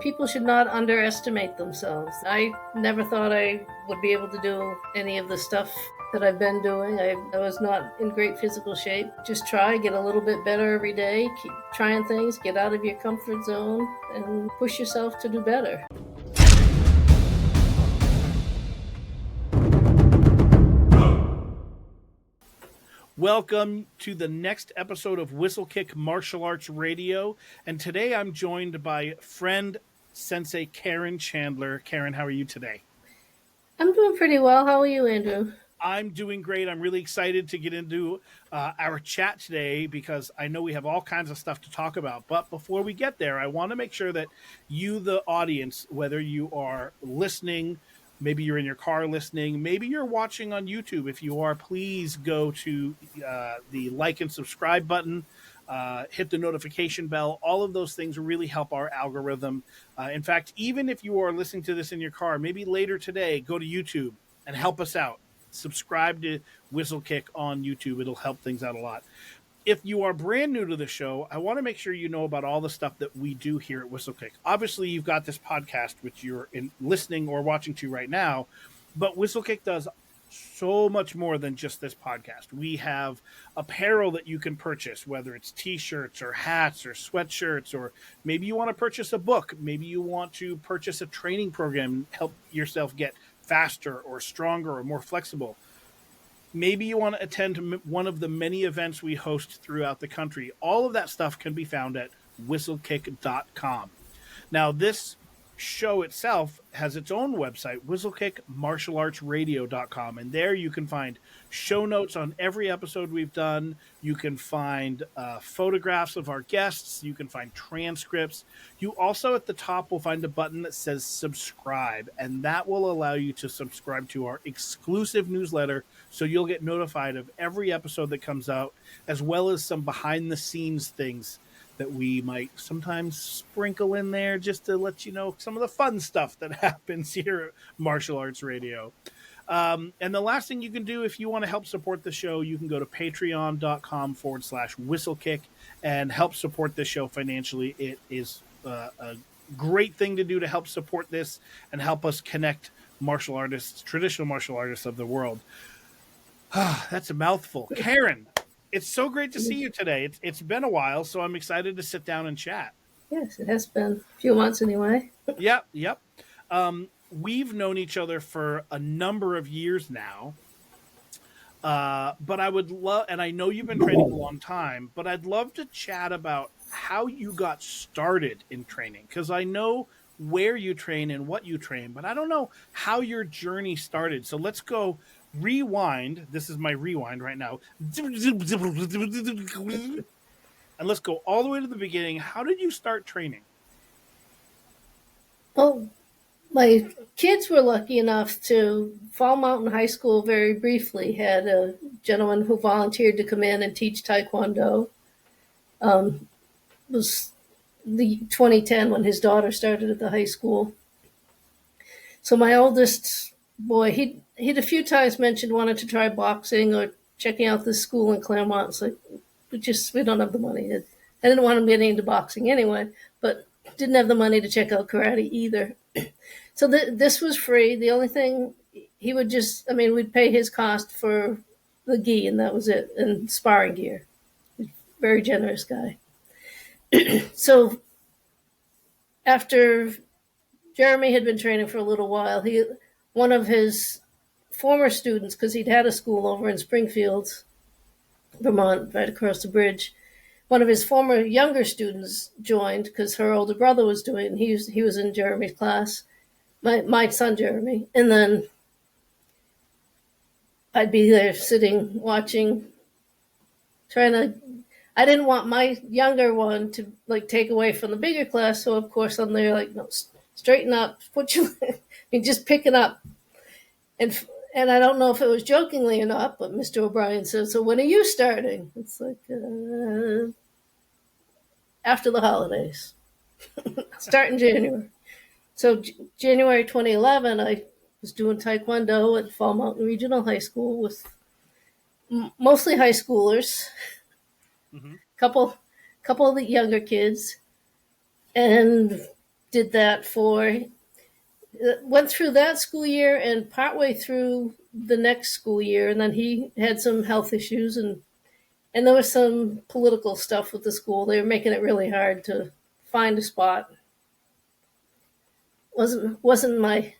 People should not underestimate themselves. I never thought I would be able to do any of the stuff that I've been doing. I was not in great physical shape. Just try, get a little bit better every day, keep trying things, get out of your comfort zone, and push yourself to do better. Welcome to the next episode of Whistlekick Martial Arts Radio. And today I'm joined by friend Sensei Karen Chandler. Karen, how are you today? I'm doing pretty well. How are you, Andrew? I'm doing great. I'm really excited to get into our chat today because I know we have all kinds of stuff to talk about. But before we get there, I want to make sure that you, the audience, whether you are listening, maybe you're in your car listening, maybe you're watching on YouTube. If you are, please go to the like and subscribe button, hit the notification bell. All of those things really help our algorithm. In fact, even if you are listening to this in your car, maybe later today, go to YouTube and help us out. Subscribe to Whistlekick on YouTube. It'll help things out a lot. If you are brand new to the show, I want to make sure you know about all the stuff that we do here at Whistlekick. Obviously, you've got this podcast, which you're listening or watching to right now, but Whistlekick does so much more than just this podcast. We have apparel that you can purchase, whether it's t-shirts or hats or sweatshirts, or maybe you want to purchase a book. Maybe you want to purchase a training program and help yourself get faster or stronger or more flexible. Maybe you want to attend one of the many events we host throughout the country. All of that stuff can be found at whistlekick.com. Now, this show itself has its own website, whistlekickmartialartsradio.com, and there you can find show notes on every episode we've done. You can find photographs of our guests. You can find transcripts. You also at the top will find a button that says subscribe, and that will allow you to subscribe to our exclusive newsletter, so you'll get notified of every episode that comes out, as well as some behind the scenes things that we might sometimes sprinkle in there just to let you know some of the fun stuff that happens here at Martial Arts Radio. And the last thing you can do if you want to help support the show, you can go to patreon.com/whistlekick and help support this show financially. It is a great thing to do to help support this and help us connect martial artists, traditional martial artists of the world. That's a mouthful. Karen, it's so great to see you today. It's been a while, so I'm excited to sit down and chat. Yes, it has been a few months anyway. Yep. We've known each other for a number of years now, but I would love, and I know you've been training a long time, but I'd love to chat about how you got started in training, because I know where you train and what you train, but I don't know how your journey started. So let's go rewind. This is my rewind right now. And let's go all the way to the beginning. How did you start training? Well, my kids were lucky enough to Fall Mountain High School very briefly had a gentleman who volunteered to come in and teach Taekwondo. It was the 2010 when his daughter started at the high school. So my oldest boy, he'd a few times mentioned wanting to try boxing or checking out this school in Claremont. It's like, we don't have the money. I didn't want him getting into boxing anyway, but didn't have the money to check out karate either. So this was free. The only thing he would we'd pay his cost for the gi, and that was it, and sparring gear. Very generous guy. So after Jeremy had been training for a little while, one of his former students, because he'd had a school over in Springfield, Vermont, right across the bridge, one of his former younger students joined because her older brother was doing it, and he was in Jeremy's class, my son Jeremy, and then I'd be there sitting, watching, I didn't want my younger one to take away from the bigger class, so of course I'm there no, straighten up, just pick it up. And I don't know if it was jokingly or not, but Mr. O'Brien says, "So when are you starting?" It's after the holidays. Start in January. So January 2011, I was doing Taekwondo at Fall Mountain Regional High School with mostly high schoolers, couple of the younger kids, and did that for, went through that school year and partway through the next school year, and then he had some health issues, and there was some political stuff with the school. They were making it really hard to find a spot. Wasn't my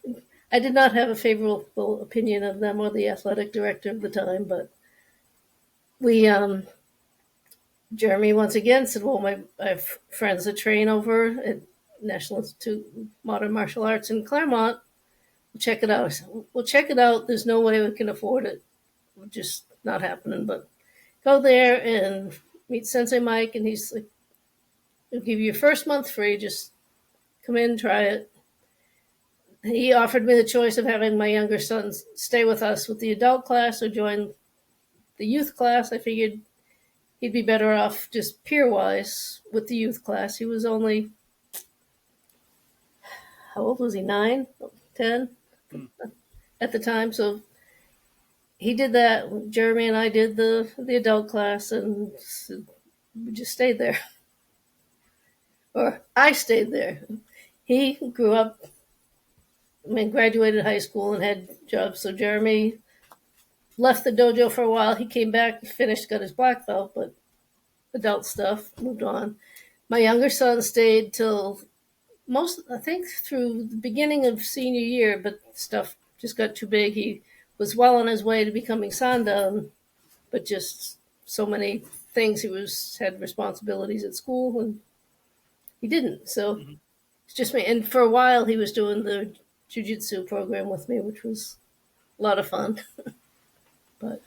I did not have a favorable opinion of them or the athletic director of the time, but we Jeremy once again said, "Well, I have friends that train over at National Institute of Modern Martial Arts in Claremont. We'll check it out." I said, "We'll check it out. There's no way we can afford it. It's just not happening. But go there and meet Sensei Mike, and he's like, he'll give you your first month free. Just come in, try it." He offered me the choice of having my younger son stay with us with the adult class or join the youth class. I figured he'd be better off just peer-wise with the youth class. He was only, how old was he, 9, 10 at the time? So he did that. Jeremy and I did the adult class, and we just stayed there. Or I stayed there. He grew up, graduated high school and had jobs. So Jeremy left the dojo for a while. He came back, finished, got his black belt, but adult stuff, moved on. My younger son stayed till I think through the beginning of senior year, but stuff just got too big. He was well on his way to becoming Sandan, but just so many things. He had responsibilities at school, and he didn't. So it's just me. And for a while, he was doing the jiu-jitsu program with me, which was a lot of fun. But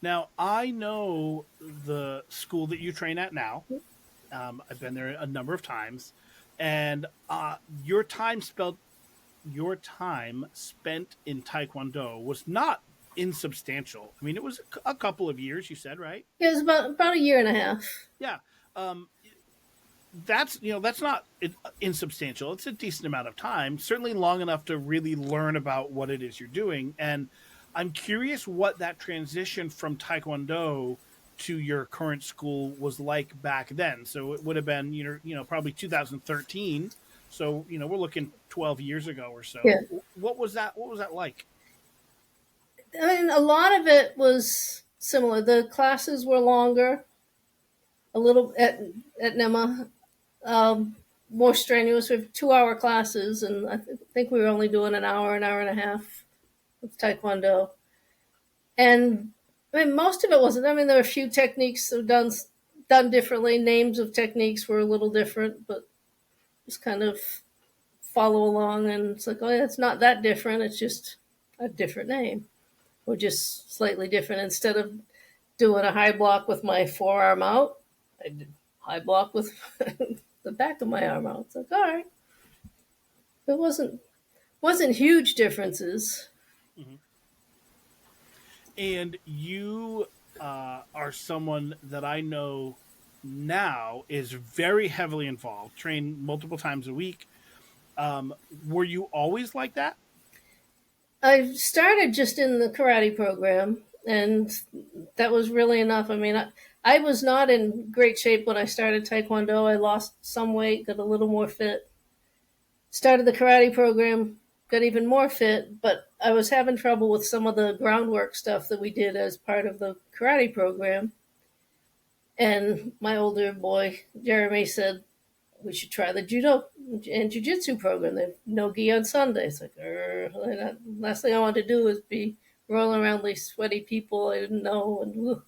Now, I know the school that you train at now. I've been there a number of times, and your time spent in Taekwondo was not insubstantial. I mean, it was a couple of years. You said, right? it was about a year and a half. Yeah. That's not insubstantial. It's a decent amount of time, certainly long enough to really learn about what it is you're doing. And I'm curious what that transition from Taekwondo to your current school was like back then. So it would have been, probably 2013. So, we're looking 12 years ago or so. Yeah. What was that like? I mean, a lot of it was similar. The classes were longer, a little at NEMA, more strenuous. We have 2-hour classes, and I think we were only doing an hour and a half with Taekwondo. And I mean, most of it wasn't. I mean, there were a few techniques that were done differently. Names of techniques were a little different, but just kind of follow along. And it's like, oh yeah, it's not that different. It's just a different name, or just slightly different. Instead of doing a high block with my forearm out, I did high block with the back of my arm out. It's like, all right, it wasn't huge differences. Mm-hmm. And you are someone that I know now is very heavily involved, train multiple times a week. Were you always like that? I started just in the karate program, and that was really enough. I mean, I was not in great shape when I started Taekwondo. I lost some weight, got a little more fit. Started the karate program, got even more fit, but I was having trouble with some of the groundwork stuff that we did as part of the karate program. And my older boy, Jeremy, said, we should try the judo and jiu-jitsu program. They have no gi on Sundays. Like, last thing I wanted to do was be rolling around these sweaty people I didn't know. And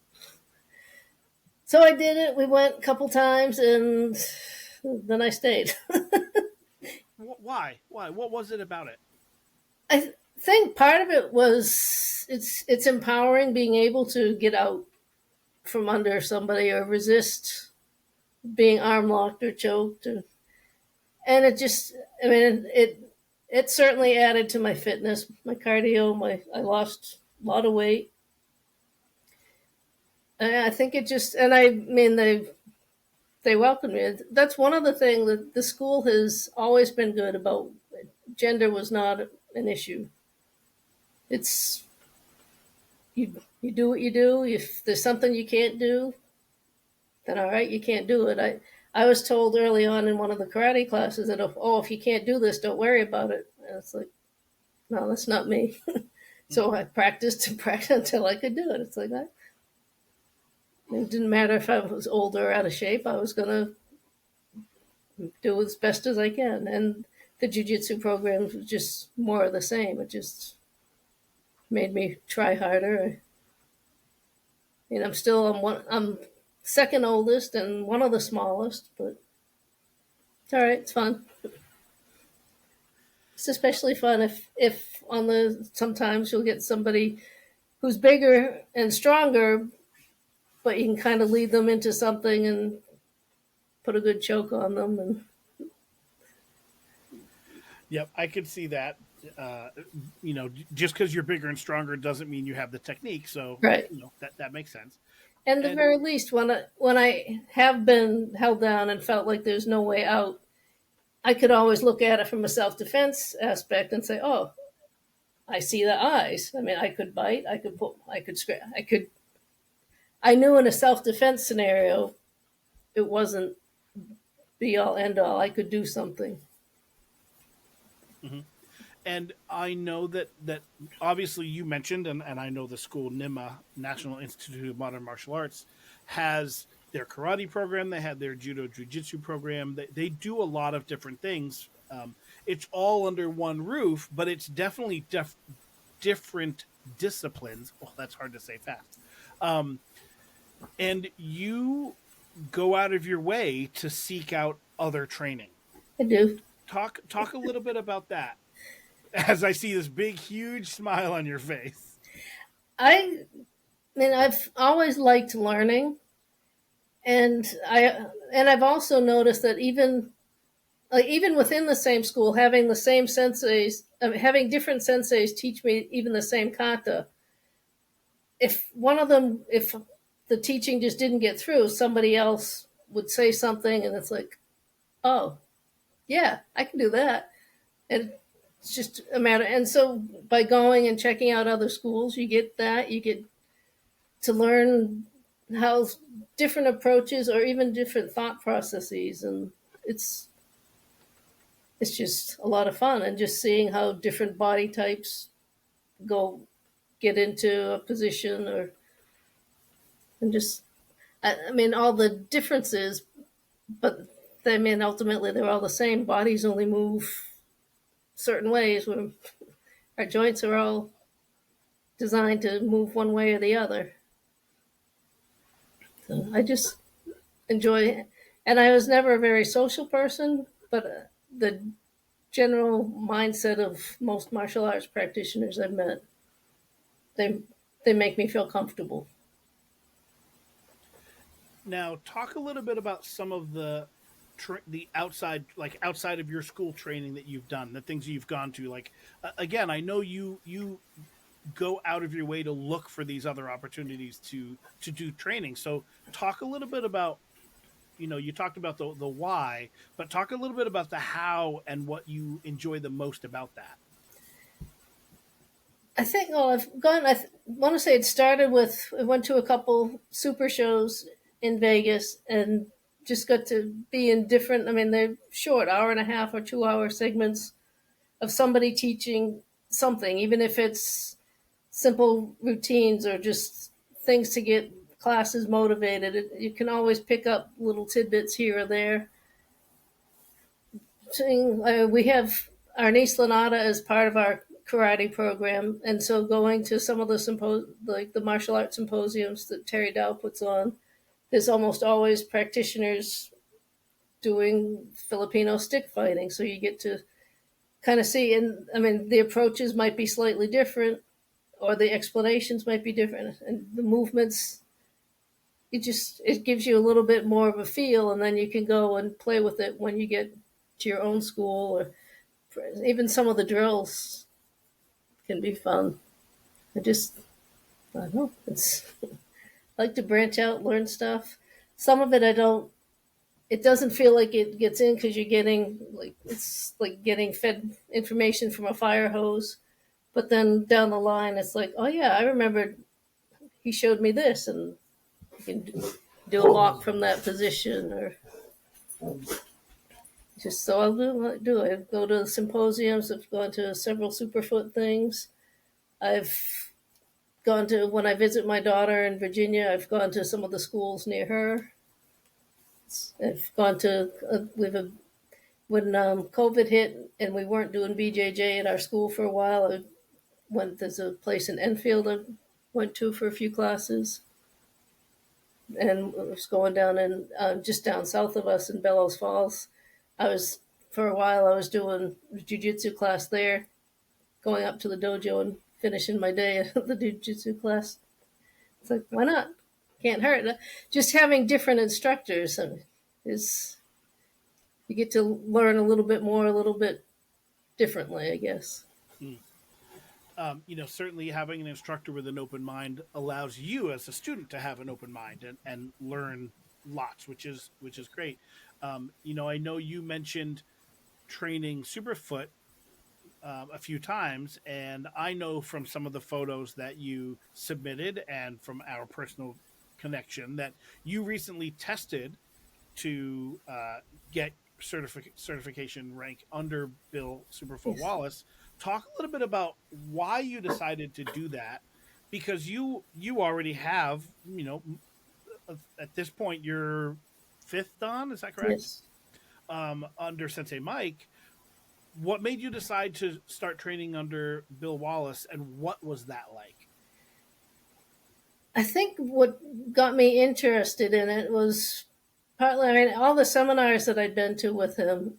so I did it. We went a couple times, and then I stayed. Why? What was it about it? I think part of it was it's empowering, being able to get out from under somebody or resist being arm locked or choked, and it just, I mean, it certainly added to my fitness, my cardio. I lost a lot of weight. And I think it just, and I mean, they welcomed me. That's one of the things that the school has always been good about. Gender was not an issue. It's you do what you do. If there's something you can't do, then all right, you can't do it. I was told early on in one of the karate classes that if you can't do this, don't worry about it. And it's like, no, that's not me. Mhm. So I practiced and practiced until I could do it. It's like that. It didn't matter if I was older or out of shape. I was gonna do as best as I can. And the jiu-jitsu program was just more of the same. It just made me try harder. I'm second oldest and one of the smallest, but it's all right. It's fun. It's especially fun if on the sometimes you'll get somebody who's bigger and stronger, but you can kind of lead them into something and put a good choke on them. And Yep, I could see that. Uh, just because you're bigger and stronger doesn't mean you have the technique. So, right. that makes sense. And at the And very least, when I have been held down and felt like there's no way out, I could always look at it from a self defense aspect and say, "Oh, I see the eyes. I mean, I could bite. I could scratch. I could. I knew in a self defense scenario, it wasn't be all end all. I could do something." mhm. And I know that obviously you mentioned, and I know the school NIMA, National Institute of Modern Martial Arts, has their karate program. They had their judo jiu-jitsu program. They do a lot of different things. It's all under one roof, but it's definitely different disciplines. Oh, that's hard to say fast. Um, and you go out of your way to seek out other training. I do. Talk a little bit about that as I see this big, huge smile on your face. I mean, I've always liked learning, and I've also noticed that even within the same school, having the same senseis, having different senseis teach me even the same kata. If the teaching just didn't get through, somebody else would say something, and it's like, oh, yeah, I can do that. And it's just a matter. And so by going and checking out other schools, you get that. You get to learn how different approaches or even different thought processes, and it's it's just a lot of fun. And just seeing how different body types go get into a position, or and just I mean all the differences, but I mean ultimately they're all the same. Bodies only move certain ways. Where our joints are all designed to move one way or the other. So I just enjoy it. And I was never a very social person, but the general mindset of most martial arts practitioners I've met, they they make me feel comfortable. Now, talk a little bit about some of the outside, like outside of your school training that you've done, the things you've gone to. Like again, I know you go out of your way to look for these other opportunities to do training. So, talk a little bit about you talked about the why, but talk a little bit about the how and what you enjoy the most about that. I think. Oh, I've gone. Want to say it started with. I went to a couple super shows in Vegas and just got to be in different. I mean, they're short, hour and a half or 2 hour segments of somebody teaching something, even if it's simple routines or just things to get classes motivated. You can always pick up little tidbits here or there. We have our niece Lanata as part of our karate program, and so going to some of like the martial arts symposiums that Terry Dow puts on, there's almost always practitioners doing Filipino stick fighting, so you get to kind of see. And I mean, the approaches might be slightly different, or the explanations might be different, and the movements. It gives you a little bit more of a feel, and then you can go and play with it when you get to your own school, or even some of the drills can be fun. I don't know. It's I like to branch out, learn stuff. Some of it I don't. It doesn't feel like it gets in because you're getting it's like getting fed information from a fire hose. But then down the line, it's like, oh yeah, I remember he showed me this, and you can do a walk from that position, or Just so I'll do. I go to symposiums. I've gone to several Superfoot things. I've gone to, when I visit my daughter in Virginia, I've gone to some of the schools near her. I've gone to, when COVID hit and we weren't doing BJJ at our school for a while, there's a place in Enfield I went to for a few classes. And I was going down in, just down south of us in Bellows Falls. For a while, I was doing a jiu-jitsu class there, going up to the dojo and finishing my day at the jiu-jitsu class. It's like, why not? Can't hurt. Just having different instructors is, you get to learn a little bit more, a little bit differently, I guess. Certainly having an instructor with an open mind allows you as a student to have an open mind and learn lots, which is great. I know you mentioned training Superfoot a few times, and I know from some of the photos that you submitted and from our personal connection that you recently tested to get certification rank under Bill Superfoot Wallace. Talk a little bit about why you decided to do that, because you already have, at this point you're fifth dan, is that correct? Yes. Under Sensei Mike. What made you decide to start training under Bill Wallace, and what was that like? I think what got me interested in it was partly, all the seminars that I'd been to with him,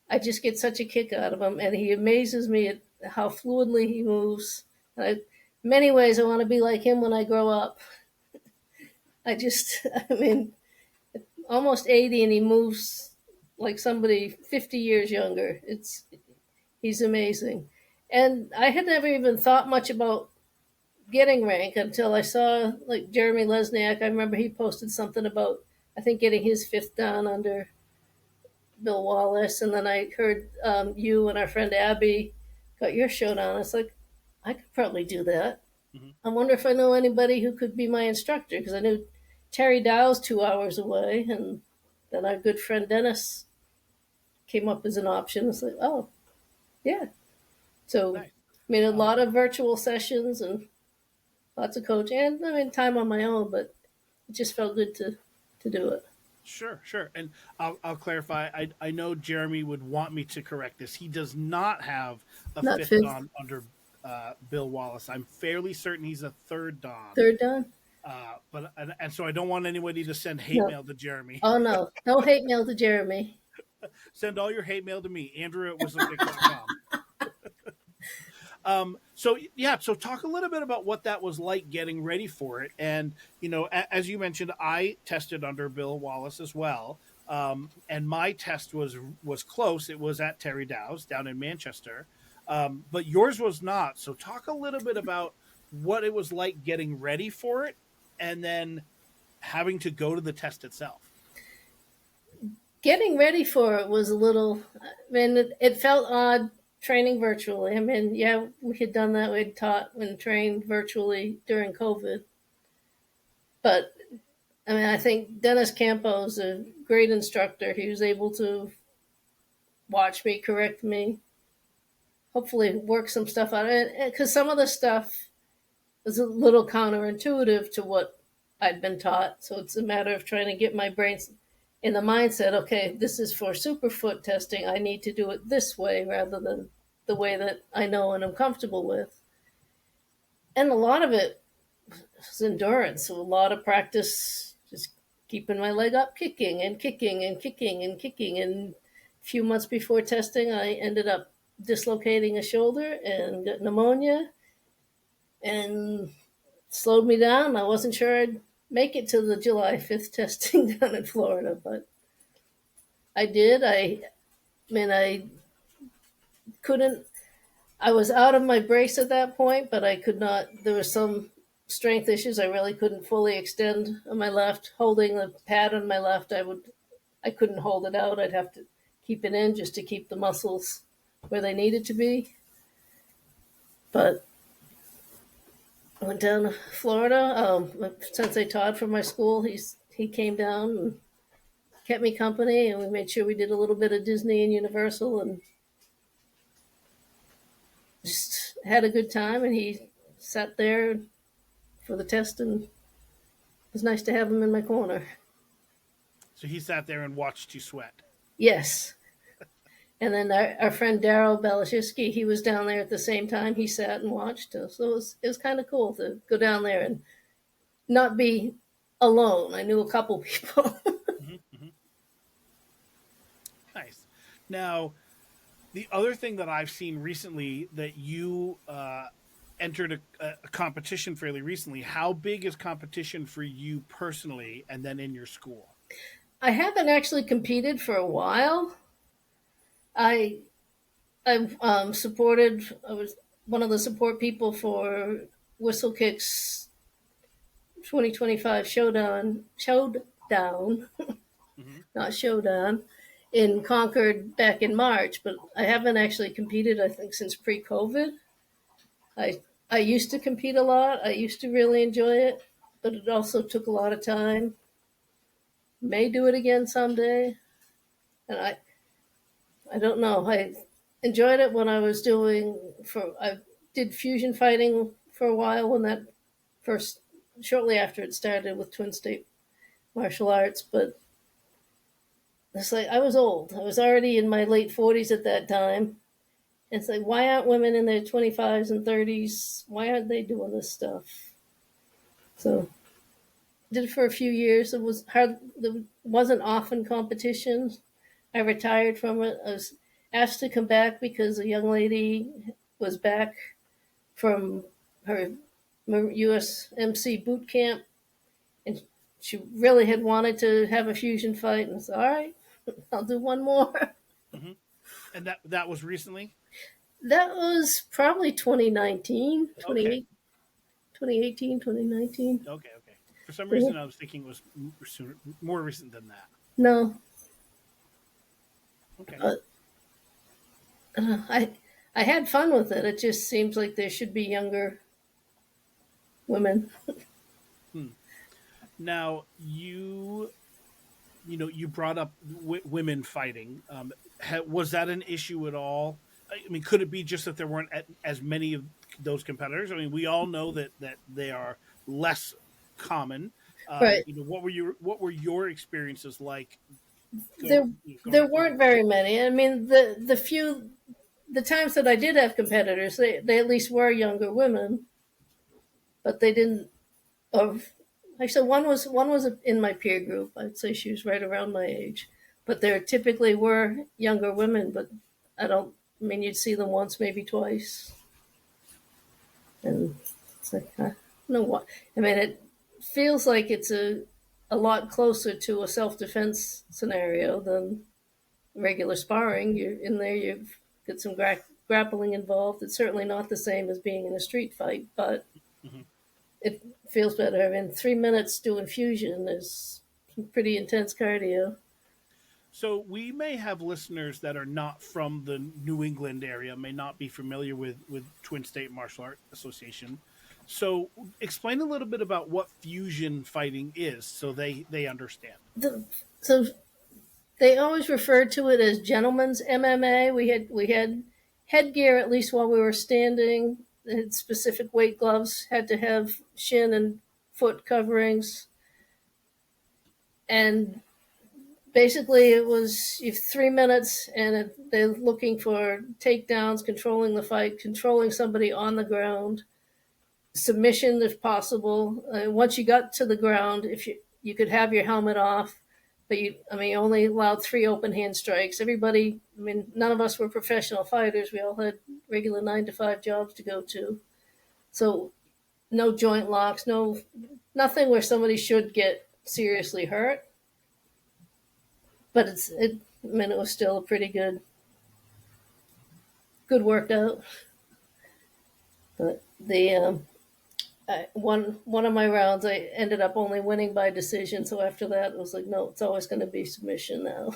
I just get such a kick out of him, and he amazes me at how fluidly he moves. In many ways, I want to be like him when I grow up. Almost 80, and he moves like somebody 50 years younger. He's amazing. And I had never even thought much about getting rank until I saw, like, Jeremy Lesniak. I remember he posted something about, I think, getting his fifth dan under Bill Wallace, and then I heard you and our friend Abby got your show down. It's like, I could probably do that. Mm-hmm. I wonder if I know anybody who could be my instructor, because I knew Terry Dow's 2 hours away, and then our good friend Dennis came up as an option. It's like, oh, yeah. So, nice. A lot of virtual sessions and lots of coaching, and time on my own, but it just felt good to do it. Sure. And I'll clarify. I know Jeremy would want me to correct this. He does not have a fifth dan under Bill Wallace. I'm fairly certain he's a third dan. Third dan? And so I don't want anybody to send hate mail to Jeremy. Oh, no. No hate mail to Jeremy. Send all your hate mail to me, Andrew at whistlekick.com. So talk a little bit about what that was like getting ready for it. And, as you mentioned, I tested under Bill Wallace as well. And my test was close. It was at Terry Dow's down in Manchester. But yours was not. So talk a little bit about what it was like getting ready for it and then having to go to the test itself. Getting ready for it was a little, it felt odd training virtually. We had done that. We'd taught and trained virtually during COVID. But, I think Dennis Campo's a great instructor. He was able to watch me, correct me, hopefully work some stuff out. Because some of the stuff was a little counterintuitive to what I'd been taught. So it's a matter of trying to get my brain in the mindset, okay, this is for Superfoot testing. I need to do it this way rather than the way that I know and I'm comfortable with. And a lot of it was endurance. So a lot of practice, just keeping my leg up, kicking and kicking and kicking and kicking. And a few months before testing, I ended up dislocating a shoulder and got pneumonia and slowed me down. I wasn't sure I'd make it to the July 5th testing down in Florida, but I did. I couldn't, I was out of my brace at that point, but I could not, there were some strength issues. I really couldn't fully extend on my left. Holding the pad on my left, I couldn't hold it out. I'd have to keep it in just to keep the muscles where they needed to be. But I went down to Florida. Sensei Todd from my school, he came down and kept me company, and we made sure we did a little bit of Disney and Universal, and just had a good time. And he sat there for the test, and it was nice to have him in my corner. So he sat there and watched you sweat. Yes. And then our friend Daryl Belashevsky, he was down there at the same time. He sat and watched us. So it was kind of cool to go down there and not be alone. I knew a couple people. Mm-hmm, mm-hmm. Nice. Now, the other thing that I've seen recently that you entered a competition fairly recently. How big is competition for you personally, and then in your school? I haven't actually competed for a while. I supported. I was one of the support people for Whistlekick's 2025 showdown, Mm-hmm. not showdown, in Concord back in March. But I haven't actually competed. I think since pre-COVID. I used to compete a lot. I used to really enjoy it, but it also took a lot of time. May do it again someday, and I don't know. I enjoyed it when I was I did fusion fighting for a while when that first shortly after it started with Twin State Martial Arts, but it's like I was old. I was already in my late 40s at that time. It's like, why aren't women in their 25s and 30s? Why aren't they doing this stuff? So did it for a few years. It was hard. There wasn't often competitions. I retired from it. I was asked to come back because a young lady was back from her USMC boot camp, and she really had wanted to have a fusion fight. And I said, all right, I'll do one more. Mm-hmm. And that was recently. That was probably 2019, Okay. 2018, 2019. Okay. Okay. For some reason, I was thinking it was more recent than that. No, Okay. I had fun with it. It just seems like there should be younger women. Hmm. Now you brought up women fighting. Was that an issue at all? I mean, could it be just that there weren't as many of those competitors? I mean, we all know that they are less common. Right. What were your experiences like? There Going there weren't very many. I mean, the times that I did have competitors, they at least were younger women, but they didn't. Of actually, one was in my peer group. I'd say she was right around my age, but there typically were younger women. But I don't. I mean, you'd see them once, maybe twice, and it's like, I don't know what. I mean, it feels like it's a lot closer to a self defense scenario than regular sparring. You're in there, you've got some grappling involved. It's certainly not the same as being in a street fight, but Mhm. it feels better. I mean, 3 minutes doing fusion is some pretty intense cardio. So we may have listeners that are not from the New England area, may not be familiar with Twin State Martial Art Association. So explain a little bit about what fusion fighting is, so they understand. So they always referred to it as gentlemen's MMA. We had headgear at least while we were standing. They had specific weight gloves. Had to have shin and foot coverings, and basically it was you have 3 minutes, and they're looking for takedowns, controlling the fight, controlling somebody on the ground, submission if possible. Once you got to the ground, if you could have your helmet off, but you only allowed 3 open hand strikes. Everybody, I mean, none of us were professional fighters. We all had regular 9 to 5 jobs to go to, so no joint locks, nothing where somebody should get seriously hurt. But it. I mean, it was still a pretty good workout. But one of my rounds, I ended up only winning by decision. So after that, it was like, no, it's always going to be submission now.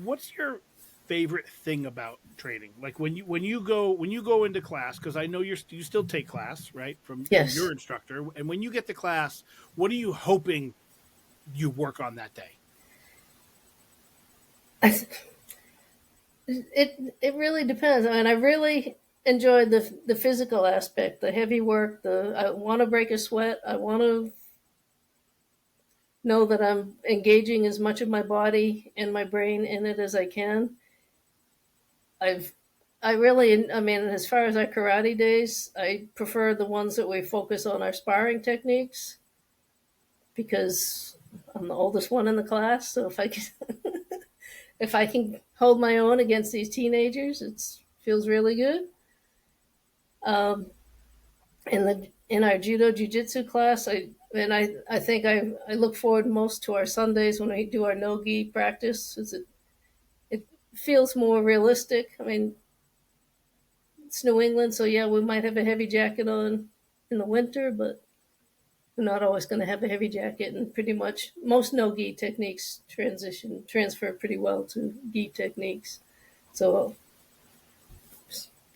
What's your favorite thing about training? Like when you go into class, because I know you still take class, right, from your Yes. instructor, and when you get to class, what are you hoping you work on that day? I, it really depends. I mean, I really enjoy the physical aspect, the heavy work. I want to break a sweat. I want to know that I'm engaging as much of my body and my brain in it as I can. I've I really, I mean, as far as our karate days, I prefer the ones that we focus on our sparring techniques because I'm the oldest one in the class. So if I can hold my own against these teenagers, it feels really good. Um, in our judo jiu-jitsu class, I think I look forward most to our Sundays when we do our no gi practice. It feels more realistic. I mean, it's New England, so yeah, we might have a heavy jacket on in the winter, but we're not always going to have a heavy jacket. And pretty much most no gi techniques transfer pretty well to gi techniques. So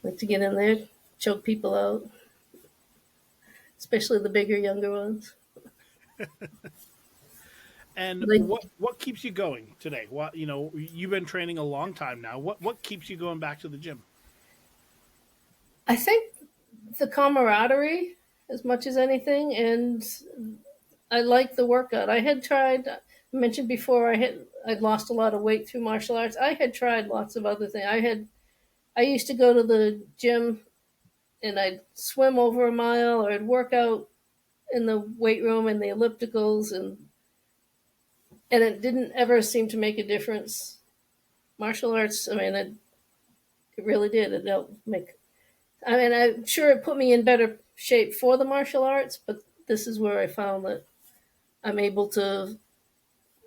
I like to get in there, choke people out, especially the bigger, younger ones. And Like, what keeps you going today? What you've been training a long time now. What keeps you going back to the gym? I think the camaraderie as much as anything, and I like the workout. I had tried. I mentioned before I'd lost a lot of weight through martial arts. I had tried lots of other things. I used to go to the gym and I'd swim over a mile, or I'd work out in the weight room and the ellipticals, and it didn't ever seem to make a difference. Martial arts, I mean, it really did. It helped make. I mean, I'm sure it put me in better shape for the martial arts, but this is where I found that I'm able to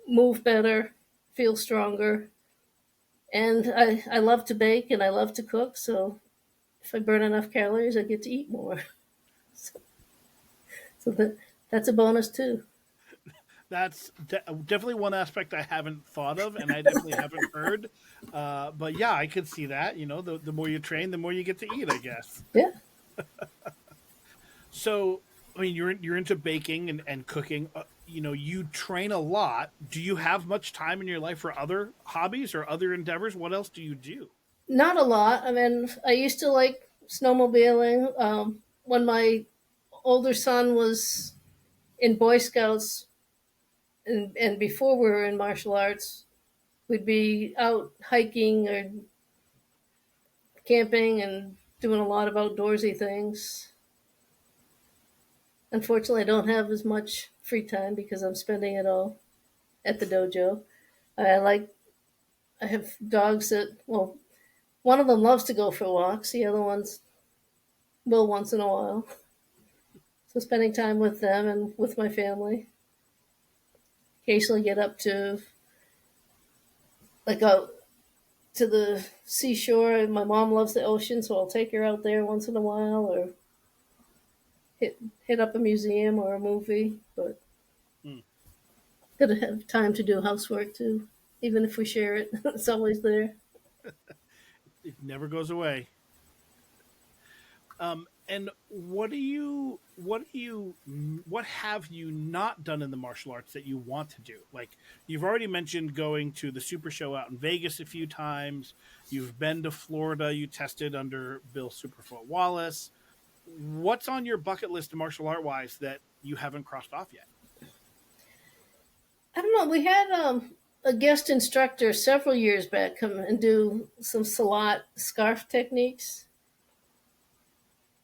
move better, feel stronger, and I love to bake and I love to cook. So if I burn enough calories, I get to eat more. So, that's a bonus too. That's definitely one aspect I haven't thought of, and I definitely haven't heard. But yeah, I could see that. The more you train, the more you get to eat, I guess. Yeah. So, I mean, you're into baking and cooking. You train a lot. Do you have much time in your life for other hobbies or other endeavors? What else do you do? Not a lot. I mean, I used to like snowmobiling. When my older son was in Boy Scouts, and before we were in martial arts, we'd be out hiking or camping and doing a lot of outdoorsy things. Unfortunately, I don't have as much free time because I'm spending it all at the dojo. I like. I have dogs that, well, one of them loves to go for walks. The other ones will once in a while. So spending time with them and with my family. Occasionally get up to like out to the seashore. My mom loves the ocean, so I'll take her out there once in a while, or hit up a museum or a movie. But Hmm. gotta have time to do housework too. Even if we share it, it's always there. It never goes away. And what have you not done in the martial arts that you want to do? Like, you've already mentioned going to the Super Show out in Vegas a few times. You've been to Florida. You tested under Bill Superfoot Wallace. What's on your bucket list martial art wise that you haven't crossed off yet? I don't know. We had a guest instructor several years back come and do some salat scarf techniques.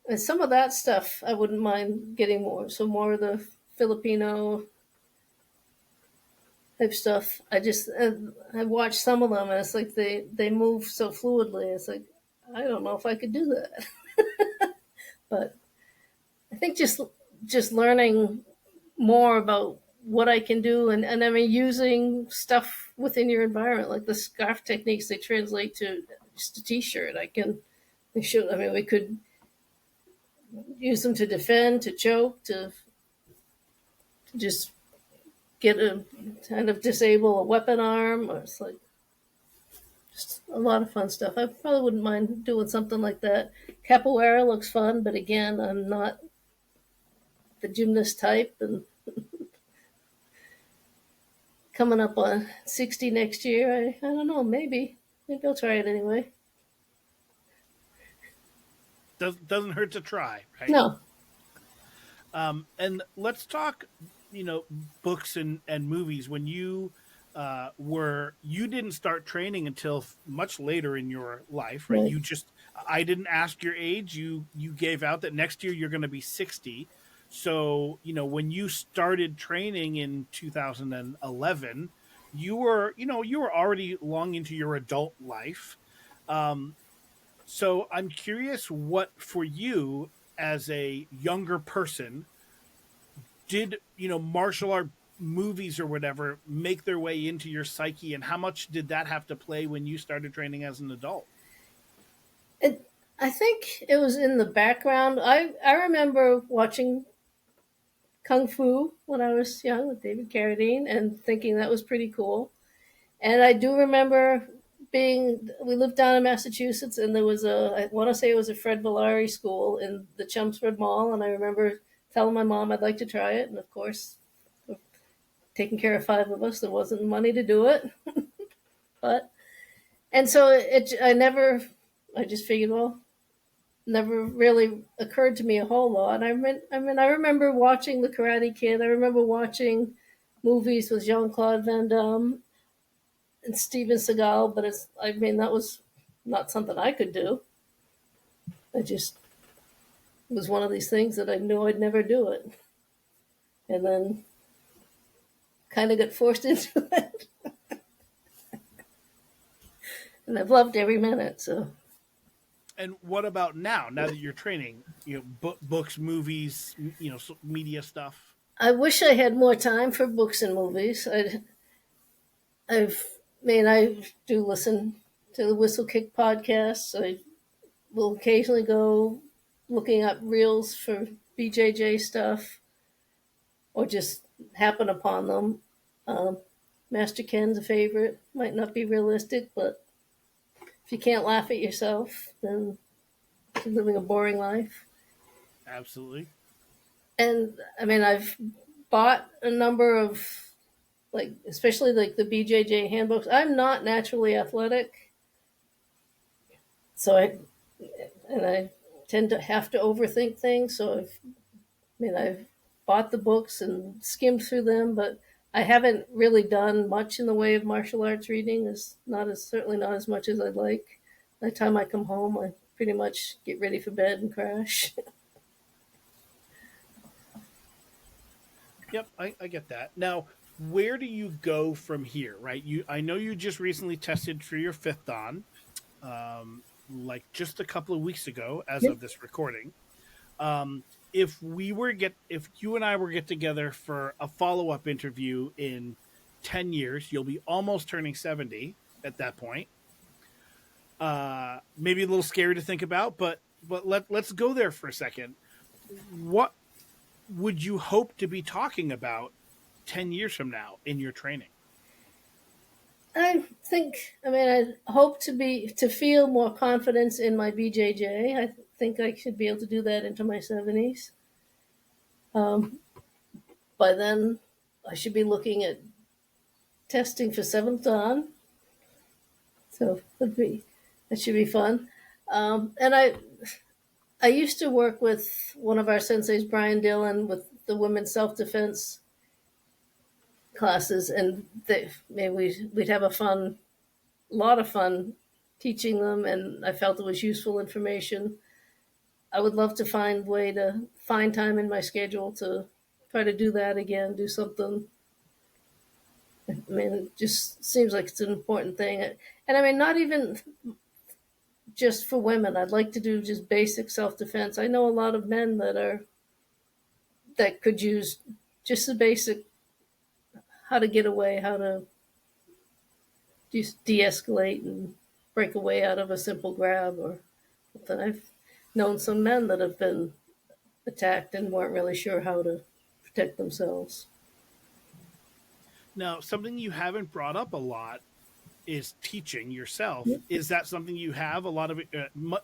And some of that stuff I wouldn't mind getting more. So more of the Filipino type stuff. I watched some of them and it's like they move so fluidly. It's like I don't know if I could do that. But I think just learning more about what I can do, and I mean using stuff within your environment, like the scarf techniques, they translate to just a t-shirt. I mean we could use them to defend, to choke, to just get a kind of disable a weapon arm. Or it's like Just a lot of fun stuff. I probably wouldn't mind doing something like that. Capoeira looks fun, but again, I'm not the gymnast type, and coming up on 60 next year, I don't know, maybe I'll try it anyway. Doesn't hurt to try, right? No, And let's talk, books and movies. When you didn't start training until much later in your life, right? right. I didn't ask your age. You gave out that next year you're going to be 60. So, when you started training in 2011, you were already long into your adult life. Um, so I'm curious what for you as a younger person did martial art movies or whatever make their way into your psyche, and how much did that have to play when you started training as an adult? It, I think it was in the background. I remember watching Kung Fu when I was young with David Carradine and thinking that was pretty cool. And I do remember we lived down in Massachusetts, and there was I want to say it was a Fred Villari school in the Chelmsford Mall. And I remember telling my mom I'd like to try it. And of course, taking care of five of us, there wasn't money to do it. But, and so I just figured, well, never really occurred to me a whole lot. I remember watching The Karate Kid. I remember watching movies with Jean Claude Van Damme and Steven Seagal, but that was not something I could do. I just it was one of these things that I knew I'd never do it, and then kind of got forced into it, and I've loved every minute. So And what about now that you're training, books, movies, media stuff? I wish I had more time for books and movies. I do listen to the Whistlekick podcast. I will occasionally go looking up reels for BJJ stuff, or just happen upon them. Um, Master Ken's a favorite. Might not be realistic, but if you can't laugh at yourself, then you're living a boring life. Absolutely. And I've bought a number of, like, especially like the BJJ handbooks. I'm not naturally athletic, so I tend to have to overthink things. So I've bought the books and skimmed through them, but I haven't really done much in the way of martial arts reading. Is not as certainly not as much as I'd like. By the time I come home, I pretty much get ready for bed and crash. Yep, I get that. Now, where do you go from here? Right, I know you just recently tested for your fifth dan, like just a couple of weeks ago, as Yep. of this recording. If you and I were get together for a follow up interview in 10 years, you'll be almost turning 70 at that point. Maybe a little scary to think about, but let's go there for a second. What would you hope to be talking about 10 years from now in your training? I think. I hope to feel more confidence in my BJJ. I think I should be able to do that into my 70s. Um, by then, I should be looking at testing for seventh dan. So that should be fun. And I used to work with one of our senseis, Brian Dillon, with the women's self defense classes, and we'd have a lot of fun teaching them, and I felt it was useful information. I would love to find time in my schedule to try to do that again, do something. It just seems like it's an important thing. And not even just for women. I'd like to do just basic self defense. I know a lot of men that could use just the basic how to get away, how to just de-escalate and break away out of a simple grab or something. I've known some men that have been attacked and weren't really sure how to protect themselves. Now, something you haven't brought up a lot is teaching yourself. Is that something you have a lot of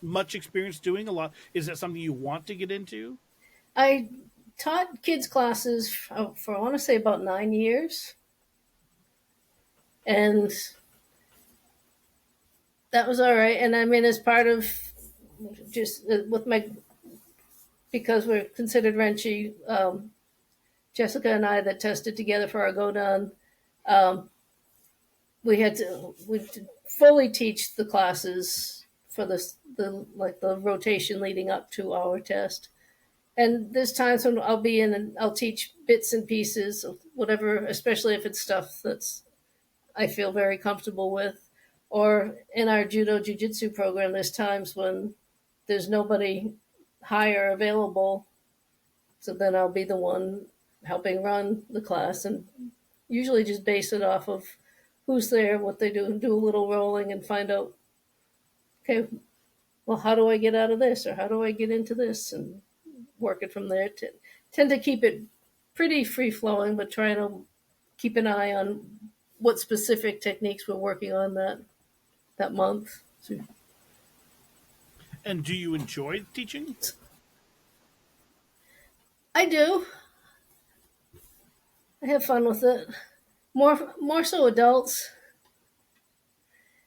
much experience doing? A lot. Is that something you want to get into? I taught kids classes for I want to say about 9 years, and that was all right. And I mean, as part of just with my because we're considered Renchi, Jessica and I that tested together for our go down, um, we fully teach the classes for the rotation leading up to our test. And there's times when I'll be in and I'll teach bits and pieces of whatever, especially if it's stuff that's I feel very comfortable with. Or in our judo jiu-jitsu program, there's times when there's nobody higher available, so then I'll be the one helping run the class and usually just base it off of who's there, what they do a little rolling and find out, okay, well, how do I get out of this or how do I get into this and work it from there. Tend to keep it pretty free flowing, but try to keep an eye on what specific techniques we're working on that month. So And do you enjoy teaching? I do. I have fun with it. More so adults.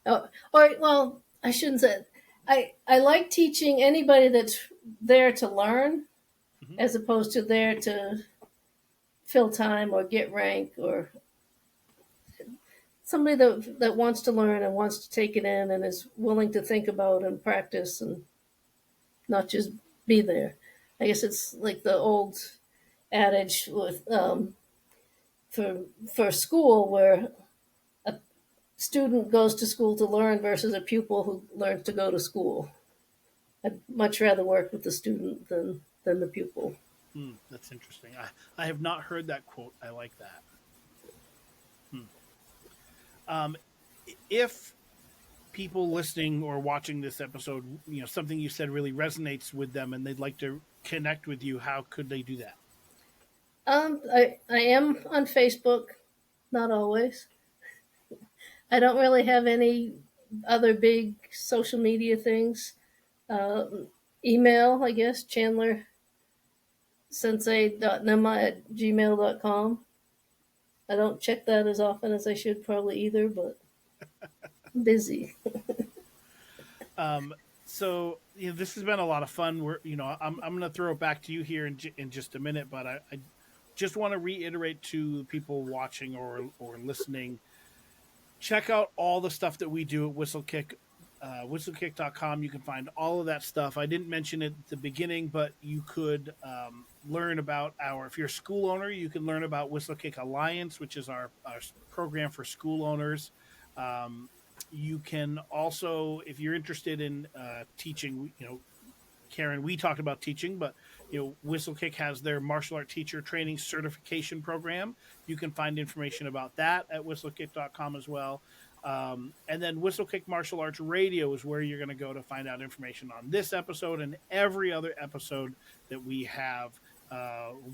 Or well, I shouldn't say. I like teaching anybody that's there to learn, Mm-hmm. as opposed to there to fill time or get rank or somebody that wants to learn and wants to take it in and is willing to think about and practice and not just be there. I guess it's like the old adage with for school where a student goes to school to learn versus a pupil who learns to go to school. I'd much rather work with the student than the pupil. That's interesting. I have not heard that quote. I like that. Um, if people listening or watching this episode, something you said really resonates with them and they'd like to connect with you, how could they do that? I am on Facebook, not always. I don't really have any other big social media things. Uh, Email, I guess, Chandler sensei.nema@gmail.com. I don't check that as often as I should probably either, but I'm busy. Um, so this has been a lot of fun. I'm going to throw it back to you here in just a minute, but I just want to reiterate to people watching or listening, check out all the stuff that we do at Whistlekick. Whistlekick.com. You can find all of that stuff. I didn't mention it at the beginning, but you could learn about if you're a school owner, you can learn about Whistlekick Alliance, which is our program for school owners. You can also, if you're interested in teaching, Karen, we talked about teaching, but Whistlekick has their martial art teacher training certification program. You can find information about that at whistlekick.com as well. And then Whistlekick Martial Arts Radio is where you're going to go to find out information on this episode and every other episode that we have.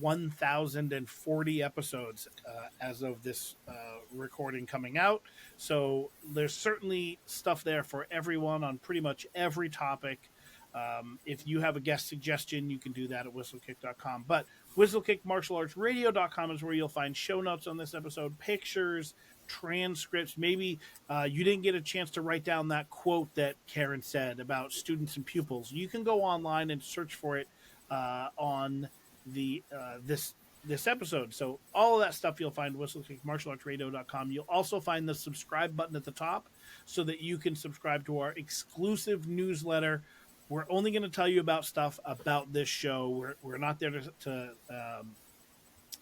1,040 episodes as of this recording coming out. So there's certainly stuff there for everyone on pretty much every topic. If you have a guest suggestion, you can do that at whistlekick.com. But whistlekickmartialartsradio.com is where you'll find show notes on this episode, pictures, transcripts. Maybe you didn't get a chance to write down that quote that Karen said about students and pupils. You can go online and search for it on the this episode. So all of that stuff you'll find at whistlekickmartialartsradio.com. You'll also find the subscribe button at the top so that you can subscribe to our exclusive newsletter. We're only going to tell you about stuff about this show. We're not there to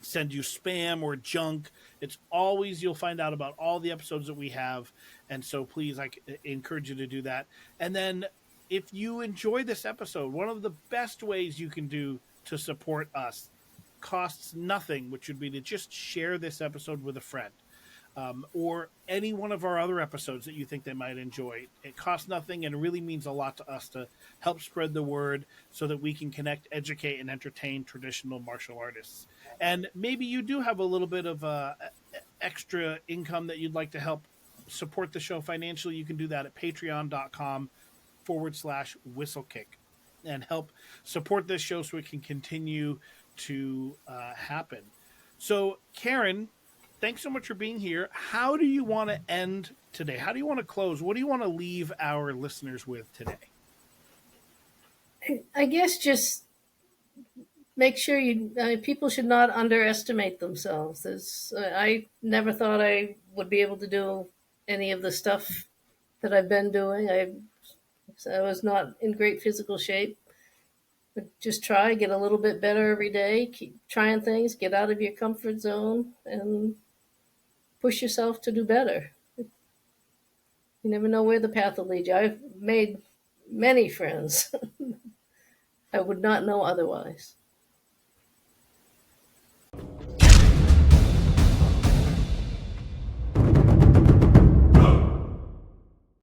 send you spam or junk. It's always, you'll find out about all the episodes that we have. And so please, I encourage you to do that. And then if you enjoy this episode, one of the best ways you can do to support us costs nothing, which would be to just share this episode with a friend. Or any one of our other episodes that you think they might enjoy. It costs nothing and it really means a lot to us to help spread the word so that we can connect, educate, and entertain traditional martial artists. And maybe you do have a little bit of extra income that you'd like to help support the show financially, you can do that at patreon.com/whistlekick and help support this show so it can continue to happen. So, Karen, thanks so much for being here. How do you want to end today? How do you want to close? What do you want to leave our listeners with today? I guess just make sure people should not underestimate themselves. I never thought I would be able to do any of the stuff that I've been doing. I was not in great physical shape. But just try, get a little bit better every day, keep trying things, get out of your comfort zone, and push yourself to do better. You never know where the path will lead you. I've made many friends I would not know otherwise.